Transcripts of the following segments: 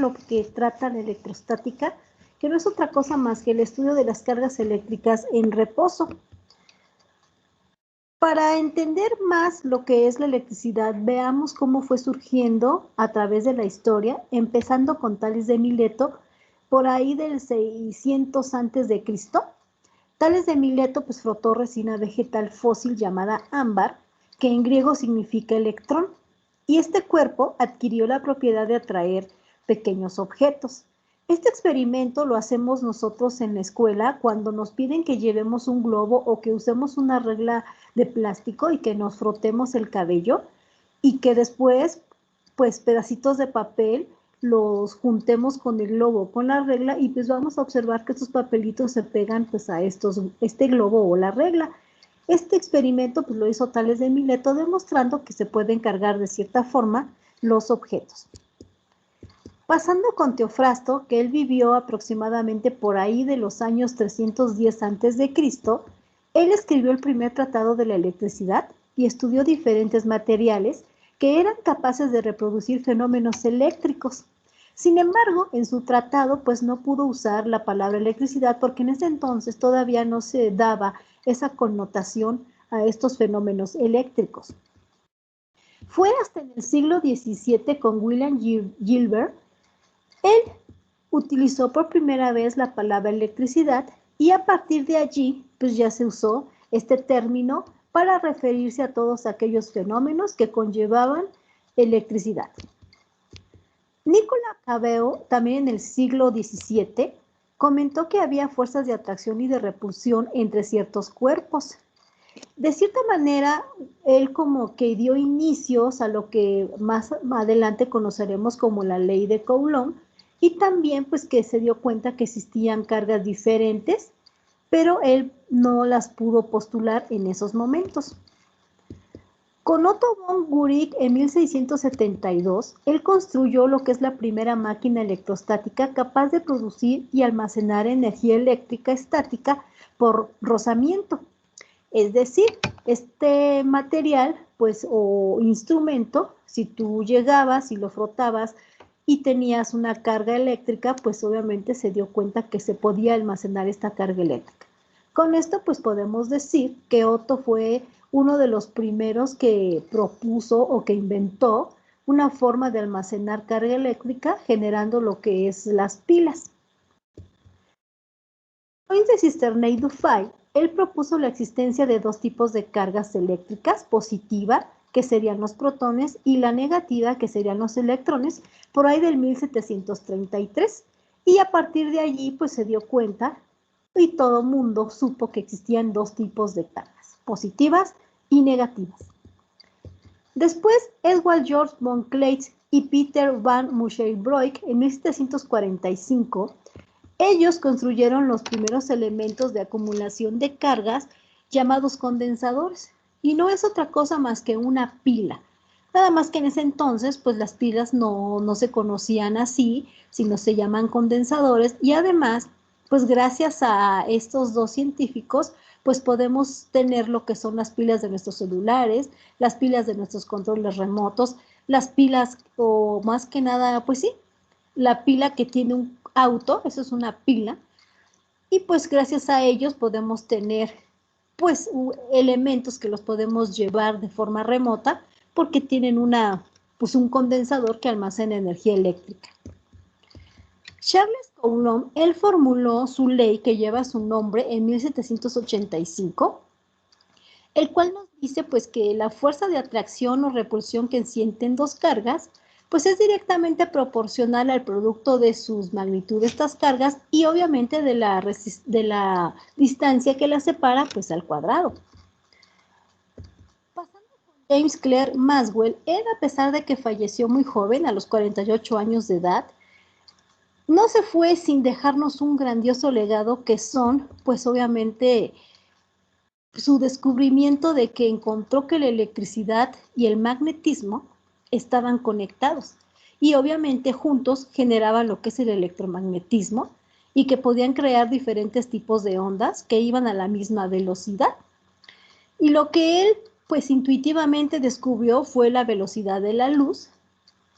lo que trata la electrostática, que no es otra cosa más que el estudio de las cargas eléctricas en reposo. Para entender más lo que es la electricidad, veamos cómo fue surgiendo a través de la historia, empezando con Tales de Mileto, por ahí del 600 antes de Cristo. Tales de Mileto pues frotó resina vegetal fósil llamada ámbar, que en griego significa electrón, y este cuerpo adquirió la propiedad de atraer pequeños objetos. Este experimento lo hacemos nosotros en la escuela cuando nos piden que llevemos un globo o que usemos una regla de plástico y que nos frotemos el cabello y que después, pues pedacitos de papel los juntemos con el globo, con la regla, y pues vamos a observar que estos papelitos se pegan pues a este globo o la regla. Este experimento pues lo hizo Tales de Mileto, demostrando que se pueden cargar de cierta forma los objetos. Pasando con Teofrasto, que él vivió aproximadamente por ahí de los años 310 a.C., él escribió el primer tratado de la electricidad y estudió diferentes materiales que eran capaces de reproducir fenómenos eléctricos. Sin embargo, en su tratado pues no pudo usar la palabra electricidad porque en ese entonces todavía no se daba esa connotación a estos fenómenos eléctricos. Fue hasta en el siglo XVII con William Gilbert. Él utilizó por primera vez la palabra electricidad y a partir de allí pues ya se usó este término para referirse a todos aquellos fenómenos que conllevaban electricidad. Nicolas Cabeo, también en el siglo XVII, comentó que había fuerzas de atracción y de repulsión entre ciertos cuerpos. De cierta manera, él como que dio inicios a lo que más adelante conoceremos como la ley de Coulomb, y también pues que se dio cuenta que existían cargas diferentes, pero él no las pudo postular en esos momentos. Con Otto von Guericke en 1672, él construyó lo que es la primera máquina electrostática capaz de producir y almacenar energía eléctrica estática por rozamiento. Es decir, este material, pues, o instrumento, si tú llegabas y lo frotabas y tenías una carga eléctrica, pues obviamente se dio cuenta que se podía almacenar esta carga eléctrica. Con esto, pues podemos decir que Otto fue uno de los primeros que propuso o que inventó una forma de almacenar carga eléctrica generando lo que es las pilas. De Cisterney-Dufay, él propuso la existencia de dos tipos de cargas eléctricas, positiva, que serían los protones, y la negativa, que serían los electrones, por ahí del 1733. Y a partir de allí, pues se dio cuenta y todo mundo supo que existían dos tipos de cargas, positivas y negativas. Después, Edward George von Kleist y Peter van Musschelbroek en 1745, ellos construyeron los primeros elementos de acumulación de cargas llamados condensadores, y no es otra cosa más que una pila. Nada más que en ese entonces, pues las pilas no se conocían así, sino se llaman condensadores, y además, pues gracias a estos dos científicos, pues podemos tener lo que son las pilas de nuestros celulares, las pilas de nuestros controles remotos, las pilas, o más que nada, pues sí, la pila que tiene un auto, eso es una pila, y pues gracias a ellos podemos tener pues elementos que los podemos llevar de forma remota porque tienen un condensador que almacena energía eléctrica. Charles Coulomb, él formuló su ley que lleva su nombre en 1785, el cual nos dice pues que la fuerza de atracción o repulsión que sienten dos cargas pues es directamente proporcional al producto de sus magnitudes, estas cargas, y obviamente de la distancia que las separa, pues al cuadrado. Pasando con James Clerk Maxwell, él, a pesar de que falleció muy joven, a los 48 años de edad, no se fue sin dejarnos un grandioso legado que son, pues obviamente, su descubrimiento de que encontró que la electricidad y el magnetismo estaban conectados y obviamente juntos generaban lo que es el electromagnetismo y que podían crear diferentes tipos de ondas que iban a la misma velocidad. Y lo que él pues intuitivamente descubrió fue la velocidad de la luz,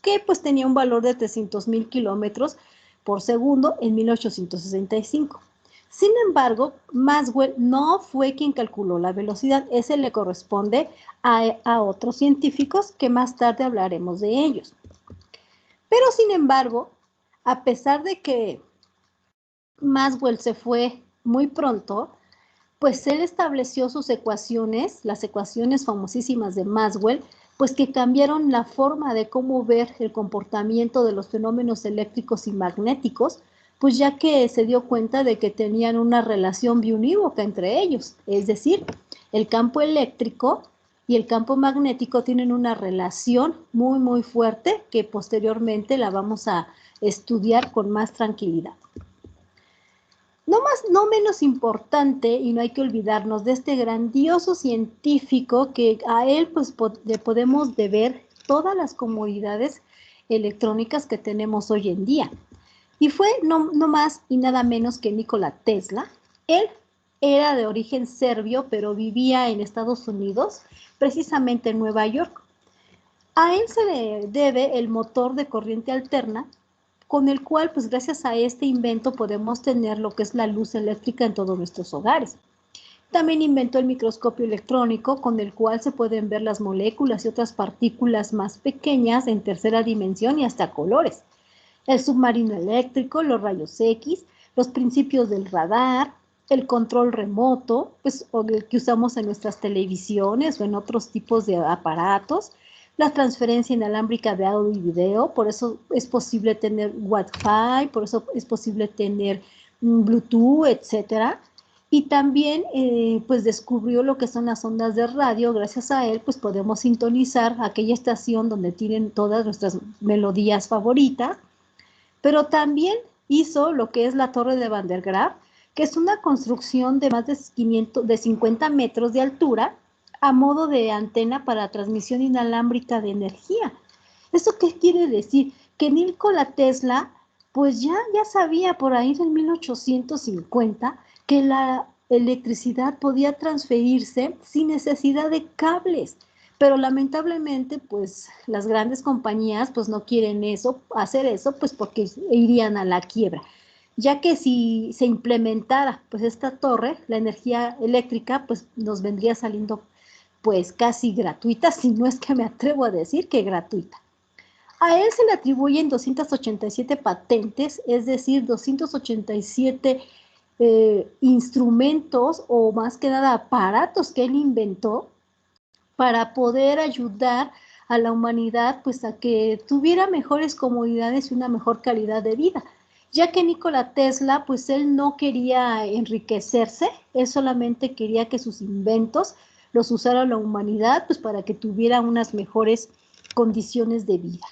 que pues tenía un valor de 300,000 kilómetros por segundo en 1865. Sin embargo, Maxwell no fue quien calculó la velocidad, ese le corresponde a otros científicos que más tarde hablaremos de ellos. Pero sin embargo, a pesar de que Maxwell se fue muy pronto, pues él estableció sus ecuaciones, las ecuaciones famosísimas de Maxwell, pues que cambiaron la forma de cómo ver el comportamiento de los fenómenos eléctricos y magnéticos, pues ya que se dio cuenta de que tenían una relación biunívoca entre ellos, es decir, el campo eléctrico y el campo magnético tienen una relación muy, muy fuerte que posteriormente la vamos a estudiar con más tranquilidad. No menos importante, y no hay que olvidarnos de este grandioso científico que a él pues le podemos deber todas las comodidades electrónicas que tenemos hoy en día. Y fue no más y nada menos que Nikola Tesla. Él era de origen serbio, pero vivía en Estados Unidos, precisamente en Nueva York. A él se le debe el motor de corriente alterna, con el cual, pues gracias a este invento podemos tener lo que es la luz eléctrica en todos nuestros hogares. También inventó el microscopio electrónico, con el cual se pueden ver las moléculas y otras partículas más pequeñas en tercera dimensión y hasta colores. El submarino eléctrico, los rayos X, los principios del radar, el control remoto, pues, o el que usamos en nuestras televisiones o en otros tipos de aparatos, la transferencia inalámbrica de audio y video, por eso es posible tener Wi-Fi, por eso es posible tener Bluetooth, etcétera. Y también pues descubrió lo que son las ondas de radio. Gracias a él pues podemos sintonizar aquella estación donde tienen todas nuestras melodías favoritas. Pero también hizo lo que es la Torre de Van der Graaf, que es una construcción de más de 50 metros de altura a modo de antena para transmisión inalámbrica de energía. ¿Eso qué quiere decir? Que Nikola Tesla pues ya sabía por ahí en 1850 que la electricidad podía transferirse sin necesidad de cables. Pero lamentablemente, pues las grandes compañías pues no quieren hacer eso, pues porque irían a la quiebra. Ya que si se implementara pues esta torre, la energía eléctrica pues nos vendría saliendo pues casi gratuita, si no es que me atrevo a decir que gratuita. A él se le atribuyen 287 patentes, es decir, 287 instrumentos o más que nada aparatos que él inventó para poder ayudar a la humanidad pues a que tuviera mejores comodidades y una mejor calidad de vida, ya que Nikola Tesla pues él no quería enriquecerse, él solamente quería que sus inventos los usara la humanidad pues para que tuviera unas mejores condiciones de vida.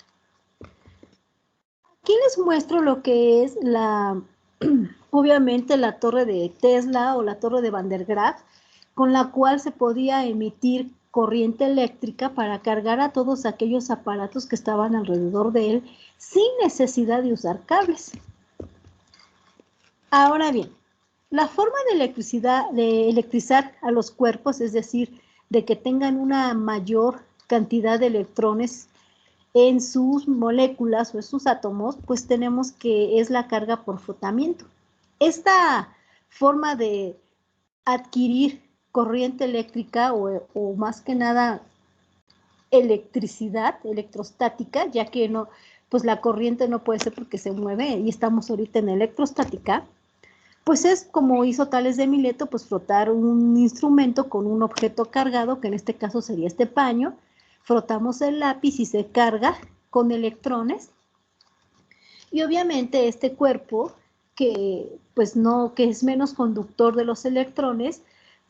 Aquí les muestro lo que es obviamente la torre de Tesla o la torre de Van der Graaf, con la cual se podía emitir corriente eléctrica para cargar a todos aquellos aparatos que estaban alrededor de él sin necesidad de usar cables. Ahora bien, la forma de electrizar a los cuerpos, es decir, de que tengan una mayor cantidad de electrones en sus moléculas o en sus átomos, pues tenemos que es la carga por frotamiento. Esta forma de adquirir corriente eléctrica o más que nada electricidad, electrostática, ya que no, pues la corriente no puede ser porque se mueve y estamos ahorita en electrostática, pues es como hizo Tales de Mileto, pues frotar un instrumento con un objeto cargado, que en este caso sería este paño, frotamos el lápiz y se carga con electrones, y obviamente este cuerpo que es menos conductor de los electrones,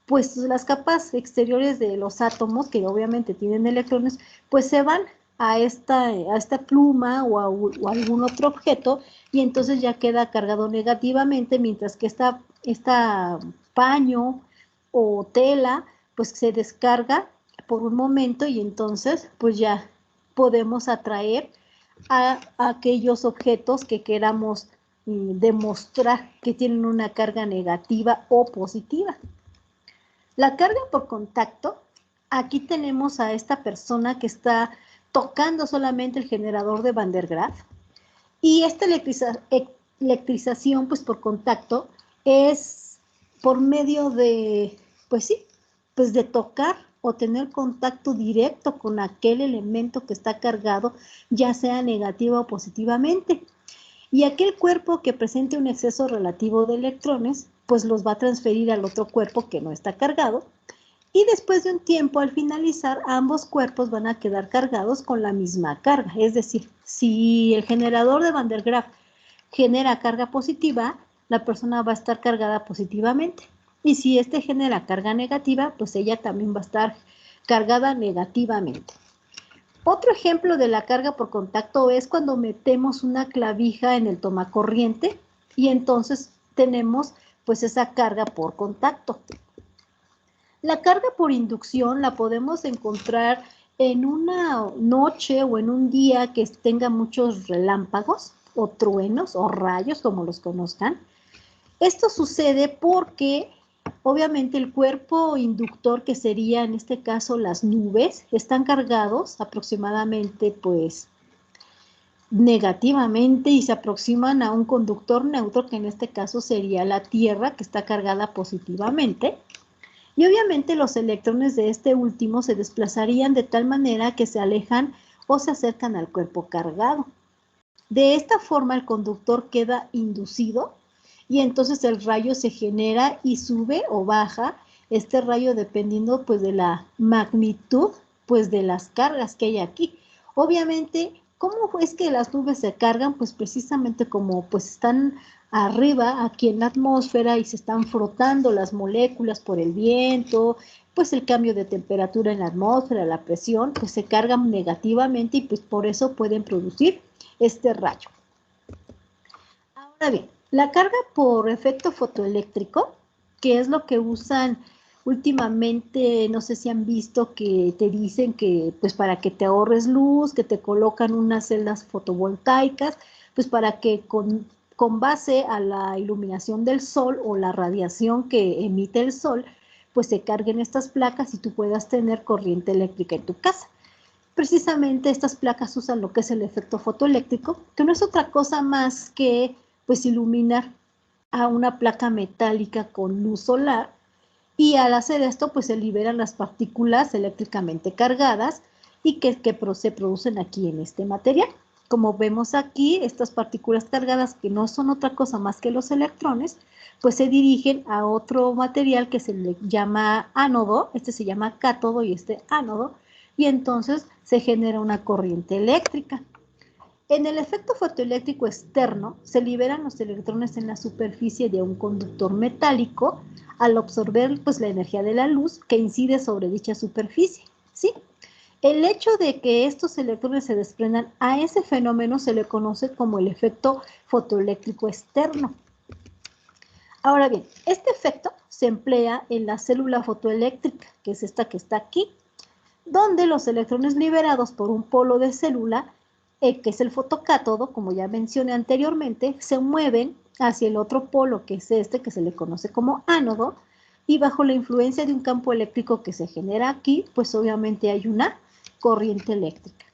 pues las capas exteriores de los átomos, que obviamente tienen electrones, pues se van a esta pluma o a algún otro objeto, y entonces ya queda cargado negativamente, mientras que esta paño o tela pues se descarga por un momento, y entonces pues ya podemos atraer a aquellos objetos que queramos demostrar que tienen una carga negativa o positiva. La carga por contacto, aquí tenemos a esta persona que está tocando solamente el generador de Van der Graaf. Y esta electrización, pues por contacto, es por medio de, pues sí, pues de tocar o tener contacto directo con aquel elemento que está cargado, ya sea negativa o positivamente. Y aquel cuerpo que presente un exceso relativo de electrones, pues los va a transferir al otro cuerpo que no está cargado. Y después de un tiempo, al finalizar, ambos cuerpos van a quedar cargados con la misma carga. Es decir, si el generador de Van der Graaf genera carga positiva, la persona va a estar cargada positivamente. Y si este genera carga negativa, pues ella también va a estar cargada negativamente. Otro ejemplo de la carga por contacto es cuando metemos una clavija en el tomacorriente y entonces tenemos pues esa carga por contacto. La carga por inducción la podemos encontrar en una noche o en un día que tenga muchos relámpagos o truenos o rayos, como los conozcan. Esto sucede porque obviamente el cuerpo inductor, que sería en este caso las nubes, están cargados aproximadamente pues negativamente y se aproximan a un conductor neutro, que en este caso sería la Tierra, que está cargada positivamente. Y obviamente los electrones de este último se desplazarían de tal manera que se alejan o se acercan al cuerpo cargado. De esta forma el conductor queda inducido y entonces el rayo se genera y sube o baja este rayo dependiendo pues de la magnitud pues de las cargas que hay aquí. Obviamente, ¿cómo es que las nubes se cargan? Pues precisamente como pues están arriba aquí en la atmósfera y se están frotando las moléculas por el viento, pues el cambio de temperatura en la atmósfera, la presión, pues se cargan negativamente y pues por eso pueden producir este rayo. Ahora bien, la carga por efecto fotoeléctrico, que es lo que usan últimamente, no sé si han visto que te dicen que pues para que te ahorres luz, que te colocan unas celdas fotovoltaicas, pues para que con base a la iluminación del sol o la radiación que emite el sol, pues se carguen estas placas y tú puedas tener corriente eléctrica en tu casa. Precisamente estas placas usan lo que es el efecto fotoeléctrico, que no es otra cosa más que pues iluminar a una placa metálica con luz solar, y al hacer esto pues se liberan las partículas eléctricamente cargadas y que se producen aquí en este material. Como vemos aquí, estas partículas cargadas, que no son otra cosa más que los electrones, pues se dirigen a otro material que se le llama ánodo, este se llama cátodo y este ánodo, y entonces se genera una corriente eléctrica. En el efecto fotoeléctrico externo se liberan los electrones en la superficie de un conductor metálico al absorber pues, la energía de la luz que incide sobre dicha superficie, ¿sí? El hecho de que estos electrones se desprendan a ese fenómeno se le conoce como el efecto fotoeléctrico externo. Ahora bien, este efecto se emplea en la célula fotoeléctrica, que es esta que está aquí, donde los electrones liberados por un polo de célula, que es el fotocátodo, como ya mencioné anteriormente, se mueven hacia el otro polo, que es este, que se le conoce como ánodo, y bajo la influencia de un campo eléctrico que se genera aquí, pues obviamente hay una corriente eléctrica.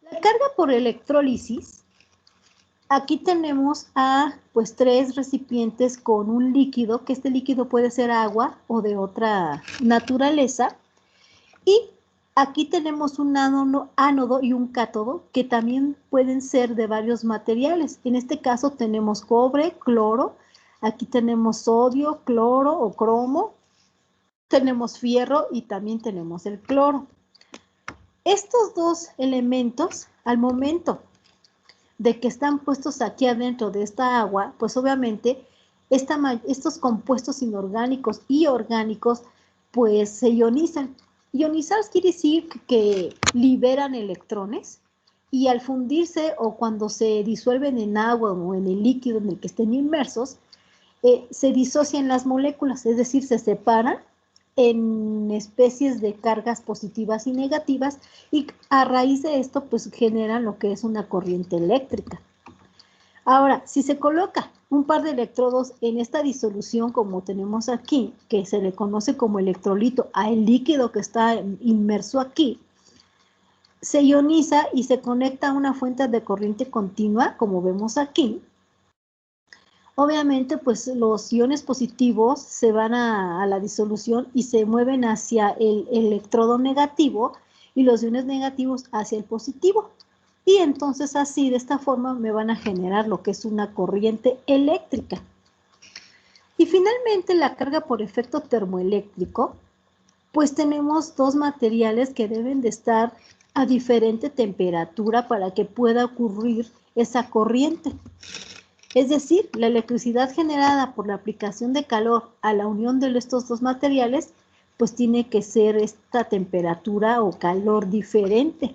La carga por electrólisis, aquí tenemos a pues 3 recipientes con un líquido, que este líquido puede ser agua o de otra naturaleza, y aquí tenemos un ánodo y un cátodo que también pueden ser de varios materiales. En este caso tenemos cobre, cloro, aquí tenemos sodio, cloro o cromo, tenemos fierro y también tenemos el cloro. Estos dos elementos, al momento de que están puestos aquí adentro de esta agua, pues obviamente estos compuestos inorgánicos y orgánicos pues se ionizan. Ionizar quiere decir que liberan electrones y al fundirse o cuando se disuelven en agua o en el líquido en el que estén inmersos, se disocian las moléculas, es decir, se separan en especies de cargas positivas y negativas y a raíz de esto pues generan lo que es una corriente eléctrica. Ahora, si se coloca un par de electrodos en esta disolución como tenemos aquí, que se le conoce como electrolito al líquido que está inmerso aquí, se ioniza y se conecta a una fuente de corriente continua, como vemos aquí. Obviamente, pues los iones positivos se van a la disolución y se mueven hacia el electrodo negativo y los iones negativos hacia el positivo. Y entonces así, de esta forma, me van a generar lo que es una corriente eléctrica. Y finalmente, la carga por efecto termoeléctrico, pues tenemos dos materiales que deben de estar a diferente temperatura para que pueda ocurrir esa corriente. Es decir, la electricidad generada por la aplicación de calor a la unión de estos dos materiales, pues tiene que ser esta temperatura o calor diferente.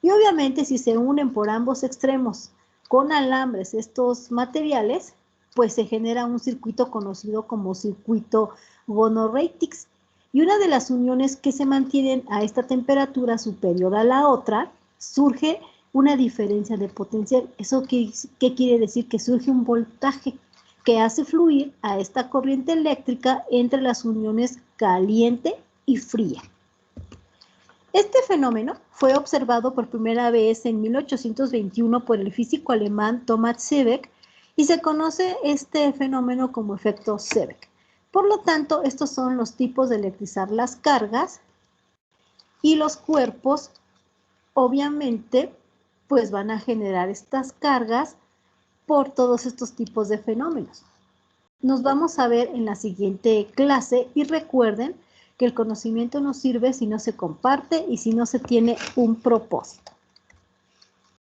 Y obviamente si se unen por ambos extremos con alambres estos materiales, pues se genera un circuito conocido como circuito Gono-Reitix. Y una de las uniones que se mantienen a esta temperatura superior a la otra, surge una diferencia de potencial. ¿Eso qué quiere decir? Que surge un voltaje que hace fluir a esta corriente eléctrica entre las uniones caliente y fría. Este fenómeno fue observado por primera vez en 1821 por el físico alemán Thomas Seebeck y se conoce este fenómeno como efecto Seebeck. Por lo tanto, estos son los tipos de electrizar las cargas y los cuerpos, obviamente, pues van a generar estas cargas por todos estos tipos de fenómenos. Nos vamos a ver en la siguiente clase y recuerden que el conocimiento no sirve si no se comparte y si no se tiene un propósito.